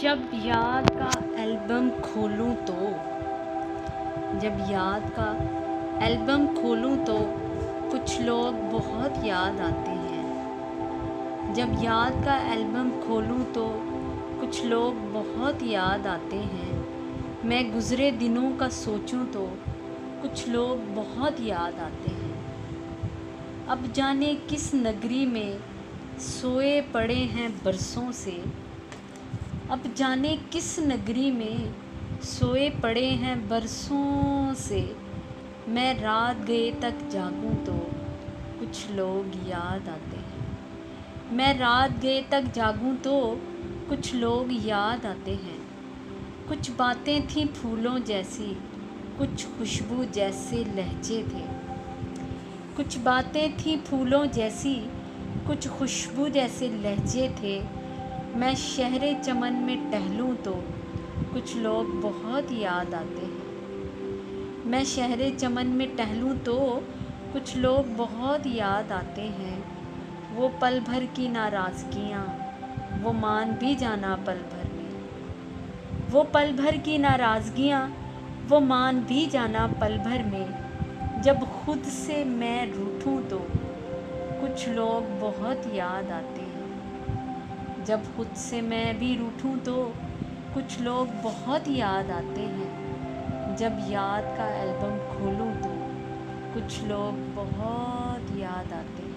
जब याद का एल्बम खोलूं तो जब याद का एल्बम खोलूं तो कुछ लोग बहुत याद आते हैं। जब याद का एल्बम खोलूं तो कुछ लोग बहुत याद आते हैं। मैं गुज़रे दिनों का सोचूं तो कुछ लोग बहुत याद आते हैं। अब जाने किस नगरी में सोए पड़े हैं बरसों से। अब जाने किस नगरी में सोए पड़े हैं बरसों से। मैं रात गए तक जागूं तो कुछ लोग याद आते हैं। मैं रात गए तक जागूं तो कुछ लोग याद आते हैं। कुछ बातें थीं फूलों जैसी, कुछ खुशबू जैसे लहजे थे। कुछ बातें थीं फूलों जैसी, कुछ खुशबू जैसे लहजे थे। मैं शहरे चमन में टहलूं तो कुछ लोग बहुत याद आते हैं। मैं शहरे चमन में टहलूं तो कुछ लोग बहुत याद आते हैं। वो पल भर की नाराज़गियाँ वो मान भी जाना पल भर में। वो पल भर की नाराज़गियाँ वो मान भी जाना पल भर में। जब खुद से मैं रूठूं तो कुछ लोग बहुत याद आते हैं। जब खुद से मैं भी रूठूं तो कुछ लोग बहुत याद आते हैं। जब याद का एल्बम खोलूं तो कुछ लोग बहुत याद आते हैं।